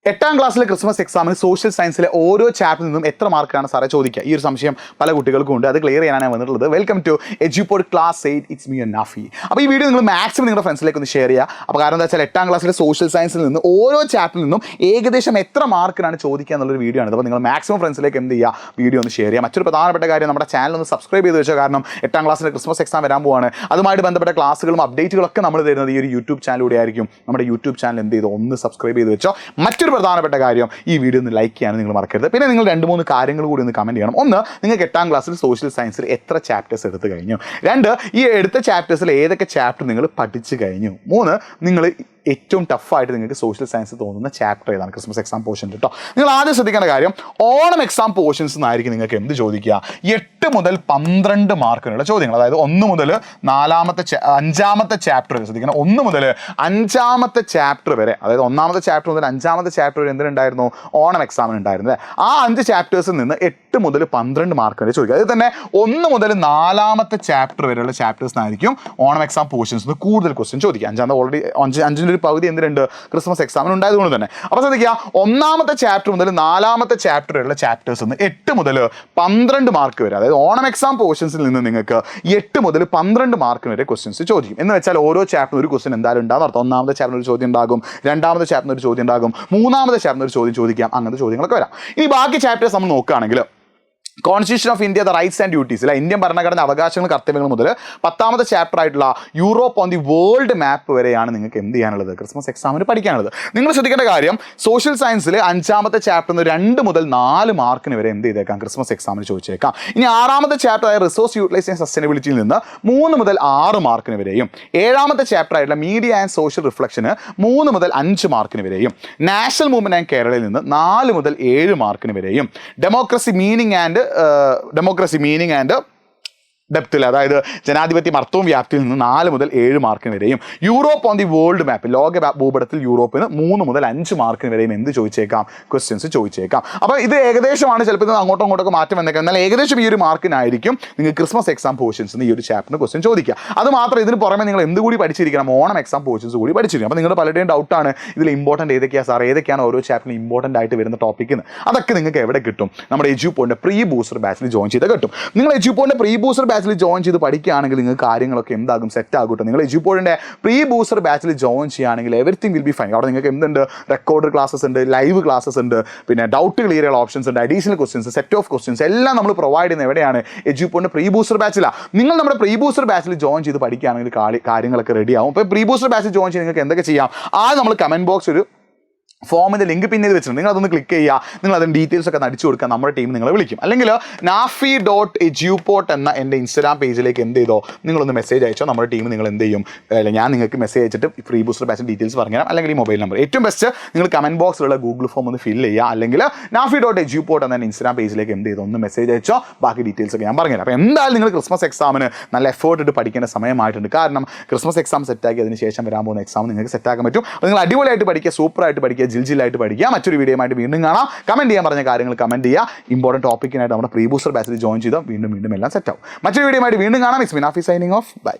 8ാം ക്ലാസ്സിലെ ക്രിസ്മസ് എക്സാമിന് സോഷ്യൽ സയൻസിലെ ഓരോ ചാപ്റ്ററിൽ നിന്നും എത്ര മാർക്കാണ് സാറേ ചോദിക്കുക? ഈ ഒരു സംശയം പല കുട്ടികൾക്കും ഉണ്ട്. അത് ക്ലിയർ ചെയ്യാനാണ് വന്നിട്ടുള്ളത്. Welcome to Edupod class 8. It's me Nafi. അപ്പോൾ ഈ വീഡിയോ നിങ്ങൾ മാക്സിമം നിങ്ങളുടെ ഫ്രണ്ട്സിലേക്ക് ഒന്ന് ഷെയർ ചെയ്യുക. അപ്പോൾ കാരണം എന്താ വെച്ചാൽ 8ാം ക്ലാസ്സിലെ സോഷ്യൽ സയൻസിൽ നിന്ന് ഓരോ ചാപ്റ്ററിൽ നിന്നും ഏകദേശം എത്ര മാർക്കിനാണ് ചോദിക്കുക എന്നുള്ളൊരു വീഡിയോ ആണ്. അപ്പോൾ നിങ്ങൾ മാക്സിമം ഫ്രണ്ട്സിലേക്ക് എന്ത് ചെയ്യുക, വീഡിയോ ഒന്ന് ഷെയർ ചെയ്യുക. മറ്റൊരു പ്രധാനപ്പെട്ട കാര്യം, നമ്മുടെ ചാനൽ ഒന്ന് സബ്സ്ക്രൈബ് ചെയ്ത് വെച്ചോ. കാരണം 8ാം ക്ലാസ്സിലെ ക്രിസ്മസ് എക്സാം വരാൻ പോവാണ്. അതുമായിട്ട് ബന്ധപ്പെട്ട ക്ലാസ്സുകളും അപ്ഡേറ്റുകളൊക്കെ നമ്മൾ തരുന്നത് ഈ ഒരു യൂട്യൂബ് ചാനലിലൂടെ ആയിരിക്കും. നമ്മുടെ യൂട്യൂബ് ചാനൽ എന്ത് ചെയ്തു, ഒന്ന് സബ്സ്ക്രൈബ് ചെയ്ത് വെച്ചോ. മറ്റൊരു പ്രധാനപ്പെട്ട കാര്യം, ഈ വീഡിയോ ഒന്ന് ലൈക്ക് ചെയ്യാനും നിങ്ങൾ മറക്കരുത്. പിന്നെ നിങ്ങൾ 2-3 കാര്യങ്ങൾ കൂടി ഒന്ന് കമൻറ്റ് ചെയ്യണം. ഒന്ന്, നിങ്ങൾക്ക് 8ാം ക്ലാസ്സിൽ സോഷ്യൽ സയൻസിൽ എത്ര ചാപ്റ്റേഴ്സ് എടുത്തു കഴിഞ്ഞു? 2, ഈ എടുത്ത ചാപ്റ്റേഴ്സിൽ ഏതൊക്കെ ചാപ്റ്റർ നിങ്ങൾ പഠിച്ചു കഴിഞ്ഞു? 3, നിങ്ങൾ ഏറ്റവും ടഫായിട്ട് നിങ്ങൾക്ക് സോഷ്യൽ സയൻസ് തോന്നുന്ന ചാപ്റ്റർ ഏതാണ് ക്രിസ്മസ് എക്സാം പോർഷൻ കേട്ടോ. നിങ്ങൾ ആദ്യം ശ്രദ്ധിക്കേണ്ട കാര്യം, ഓണം എക്സാം പോർഷൻസ് എന്നായിരിക്കും നിങ്ങൾക്ക് എന്ത് ചോദിക്കുക, 8 മുതൽ 12 മാർക്കിനുള്ള ചോദ്യങ്ങൾ. അതായത് 1 മുതൽ 5ാമത്തെ ചാപ്റ്റർ ശ്രദ്ധിക്കണം. 1 മുതൽ 5ാമത്തെ ചാപ്റ്റർ വരെ, അതായത് 1ാമത്തെ ചാപ്റ്റർ മുതൽ 5ാമത്തെ ചാപ്റ്റർ വരെ എന്തിനുണ്ടായിരുന്നു, ഓണം എക്സാമിന് ഉണ്ടായിരുന്നത്. ആ 5 ചാപ്റ്റേഴ്സിൽ നിന്ന് 8 മുതൽ 12 മാർക്ക് വരെ ചോദിക്കുക. അതിൽ തന്നെ 1 മുതൽ 4ാമത്തെ ചാപ്റ്റർ വരെയുള്ള ചാപ്റ്റേഴ്സിനായിരിക്കും ഓണം എക്സാം പോർഷൻസ് കൂടുതൽ ക്വസ്റ്റ്യൻ ചോദിക്കുക. 5ാമത്തെ ഓൾറെഡി 5 പകുതി എന്തിനുണ്ട്, ക്രിസ്മസ് എക്സാമിന് ഉണ്ടായതുകൊണ്ട് തന്നെ. അപ്പോൾ ശ്രദ്ധിക്കുക, 1ാമത്തെ ചാപ്റ്റർ മുതൽ 4ാമത്തെ ചാപ്റ്റർ വരെയുള്ള ചാപ്റ്റേഴ്സ് നിന്ന് 8 മുതൽ 12 മാർക്ക് വരെ, അതായത് ഓണം എക്സാം പോർഷൻസിൽ നിന്ന് നിങ്ങൾക്ക് 8 മുതൽ 12 മാർക്ക് വരെ ക്വസ്റ്റ്യൻസ് ചോദിക്കും. എന്ന് വെച്ചാൽ ഓരോ ചാപ്റ്ററിന് ഒരു ക്വസ്റ്റ്യൻ എന്തായാലും ഉണ്ടാകും അർത്ഥം. 1ാമത്തെ ചാപ്റ്ററിന് ഒരു ചോദ്യം ഉണ്ടാകും, 2ാമത്തെ ചാപ്റ്ററിന് ഒരു ചോദ്യം ഉണ്ടാകും, 3ാമത്തെ ചാപ്റ്ററിന് ഒരു ചോദ്യം ചോദിക്കാം. അങ്ങനത്തെ ചോദ്യങ്ങളൊക്കെ വരാം. ഇനി ബാക്കി ചാപ്റ്റേഴ്സ് നമ്മൾ നോക്കുകയാണെങ്കിൽ, constitution of India, the rights and duties, അല്ല ഇന്ത്യൻ ഭരണഘടന അവകാശങ്ങൾ കർത്തവ്യങ്ങൾ മുതൽ 10ാമത്തെ ചാപ്റ്റർ ആയിട്ടുള്ള Europe on the world map വരെയാണ് നിങ്ങൾക്ക് എന്ത് ചെയ്യാനുള്ളത്, ക്രിസ്മസ് എക്സാമിന് പഠിക്കാനുള്ളത്. നിങ്ങൾ ശ്രദ്ധിക്കേണ്ട കാര്യം, സോഷ്യൽ സയൻസിൽ 5ാമത്തെ ചാപ്റ്ററിൽ നിന്ന് 2 മുതൽ 4 മാർക്കിന് വരെ എന്ത് ചെയ്തേക്കാം, ക്രിസ്മസ് എക്സാമിന് ചോദിച്ചേക്കാം. ഇനി 6ാമത്തെ ചാപ്റ്റർ ആയ റിസോഴ്സ് യൂട്ടിലൈസേഷൻ സസ്റ്റൈനബിലിറ്റിയിൽ നിന്ന് 3 മുതൽ 6 മാർക്കിന് വരെയും, 7ാമത്തെ ചാപ്റ്റർ ആയിട്ടുള്ള മീഡിയ ആൻഡ് സോഷ്യൽ റിഫ്ലക്ഷന് 3 മുതൽ 5 മാർക്കിന് വരെയും, നാഷണൽ മൂവ്മെന്റ് ആൻഡ് കേരളയിൽ നിന്ന് 4 മുതൽ 7 മാർക്കിന് വരെയും, ഡെമോക്രസി മീനിങ് ആൻഡ് ഡെപ്തിൽ, അതായത് ജനാധിപത്യം അർത്ഥവും വ്യാപ്തിയിൽ നിന്ന് 4 മുതൽ 7 മാർക്കിന് വരെയും, Europe on the world map, ലോക ഭൂപടത്തിൽ യൂറോപ്പിന് 3 മുതൽ 5 മാർക്കിന് വരെയും എന്ത് ചോദിച്ചേക്കാം, ക്വസ്റ്റ്യൻസ് ചോദിച്ചേക്കാം. അപ്പോൾ ഇത് ഏകദേശമാണ്, ചിലപ്പോൾ ഇത് അങ്ങോട്ടൊക്കെ മാറ്റം വന്നേക്കാം. എന്നാൽ ഏകദേശം ഈ ഒരു മാർക്കിനായിരിക്കും നിങ്ങൾ ക്രിസ്മസ് എക്സാം പോർഷൻസ് ഈ ഒരു ചാപ്റ്ററിന് ക്വസ്റ്റ്യൻ ചോദിക്കുക. അത് മാത്രം, ഇതിന് പുറമെ നിങ്ങൾ എന്ത് കൂടി പഠിച്ചിരിക്കണം, ഓണം എക്സാം പോർഷൻസ് കൂടി പഠിച്ചിരിക്കണം. അപ്പോൾ നിങ്ങളുടെ പലരുടെയും ഡൗട്ടാണ്, ഇതിൽ ഇമ്പോർട്ടൻറ്റ് ഏതൊക്കെയാണ് സാർ, ഏതൊക്കെയാണ് ഓരോ ചാപ്റ്ററിന് ഇമ്പോർട്ടൻ്റ് ആയിട്ട് വരുന്ന ടോപ്പിക്ക് എന്ന്. അതൊക്കെ നിങ്ങൾക്ക് എവിടെ കിട്ടും? നമ്മുടെ എഡ്യൂപോഡിൻ്റെ പ്രീ ബൂസ്റ്റർ ബാച്ചിൽ ജോയിൻ ചെയ്ത് കിട്ടും. നിങ്ങൾ എഡ്യൂപോഡിൻ്റെ പ്രീ ബൂസ്റ്റർ ബാച്ചിൽ ജോയിൻ ചെയ്ത് പഠിക്കുകയാണെങ്കിൽ നിങ്ങൾക്ക് കാര്യങ്ങളൊക്കെ എന്താകും, സെറ്റ് ആകും. നിങ്ങൾ എഡ്യൂപോഡിൻ്റെ പ്രീ ബൂസ്റ്റർ ബാച്ചിൽ ജോയിൻ ചെയ്യുകയാണെങ്കിൽ എവറിത്തിങ് വിൽ ബി ഫൈൻ. അവിടെ നിങ്ങൾക്ക് എന്തുണ്ട്, റെക്കോർഡ് ക്ലാസ്സസ് ഉണ്ട്, ലൈവ് ക്ലാസ്സസ് ഉണ്ട്, പിന്നെ ഡൗട്ട് ക്ലിയർ ചെയ്യാനുള്ള ഓപ്ഷൻസ് ഉണ്ട്, additional questions, set of questions എല്ലാം നമ്മൾ പ്രൊവൈഡ് ചെയ്യുന്നത് എവിടെയാണ്, എഡ്യൂപോഡിൻ്റെ പ്രീ ബൂസ്റ്റർ ബാച്ചിലാണ്. നിങ്ങൾ നമ്മുടെ പ്രീ ബൂസ്റ്റർ ബാച്ചിൽ ജോയിൻ ചെയ്ത് പഠിക്കുകയാണെങ്കിൽ കാര്യങ്ങളൊക്കെ റെഡി ആവും. അപ്പോൾ പ്രീ ബൂസ്റ്റർ ബാച്ചിൽ ജോയിൻ ചെയ്ത് നിങ്ങൾക്ക് എന്തൊക്കെ ചെയ്യാം, ആദ്യം നമ്മൾ കമൻറ്റ് ബോക്സ് ഒരു ഫോമിൻ്റെ ലിങ്ക് പിൻ ചെയ്ത് വെച്ചിട്ടുണ്ട്. നിങ്ങൾ അതൊന്ന് ക്ലിക്ക് ചെയ്യുക, നിങ്ങൾ അതിൻ്റെ ഡീറ്റെയിൽസ് ഒക്കെ അടിച്ചു കൊടുക്കുക, നമ്മുടെ ടീം നിങ്ങളെ വിളിക്കും. അല്ലെങ്കിൽ nafi.edupote എന്ന എൻ്റെ ഇൻസ്റ്റാഗ്രാം പേജിലേക്ക് എന്ത് ചെയ്തോ, നിങ്ങളൊന്ന് മെസ്സേജ് അയച്ചോ, നമ്മുടെ ടീം നിങ്ങൾ എന്ത് ചെയ്യും, ഞാൻ നിങ്ങൾക്ക് മെസ്സേജ് അയച്ചിട്ട് ഫ്രീ ബൂസ്റ്റർ ബാച്ച് ഡീറ്റെയിൽസ് പറഞ്ഞുതരാം. അല്ലെങ്കിൽ ഈ മൊബൈൽ നമ്പർ, ഏറ്റവും ബെസ്റ്റ് നിങ്ങൾ കമൻറ്റ് ബോക്സിലുള്ള ഗൂഗിൾ ഫോം ഒന്ന് ഫിൽ ചെയ്യുക. അല്ലെങ്കിൽ nafi.edupote എന്ന ഇൻസ്റ്റാഗ്രാം പേജിലേക്ക് എന്ത് ചെയ്തോ, ഒന്ന് മെസ്സേജ് അയച്ചോ, ബാക്കി ഡീറ്റെയിൽസ് ഒക്കെ ഞാൻ പറഞ്ഞുതരാം. അപ്പോൾ എന്തായാലും നിങ്ങൾ ക്രിസ്മസ് എക്സാമിന് നല്ല എഫേർട്ട് ഇട്ട് പഠിക്കേണ്ട സമയമായിട്ടുണ്ട്. കാരണം ക്രിസ്മസ് എക്സാം സെറ്റാക്കി അതിന് ശേഷം വരാൻ പോകുന്ന എക്സാം നിങ്ങൾക്ക് സെറ്റാക്കാൻ പറ്റും. അപ്പോൾ നിങ്ങൾ അടിപൊളിയായിട്ട് പഠിക്കുക, സൂപ്പറായിട്ട് പഠിക്കുക, ജിൽജിലായിട്ട് പഠിക്കുക. മറ്റൊരു വീഡിയോയുമായിട്ട് വീണ്ടും കാണാം. കമൻറ്റ് ചെയ്യാൻ പറഞ്ഞ കാര്യങ്ങൾ കമൻറ്റ് ചെയ്യുക. ഇമ്പോർട്ടൻറ്റ് ടോപ്പിക്കിനായിട്ട് നമ്മുടെ പ്രീ ബൂസ്റ്റർ ബാച്ചിൽ ജോയിൻ ചെയ്താൽ വീണ്ടും എല്ലാം സെറ്റ് ആവും. മറ്റൊരു വീഡിയോയുമായിട്ട് വീണ്ടും കാണാം. It's me Nafi signing off. By.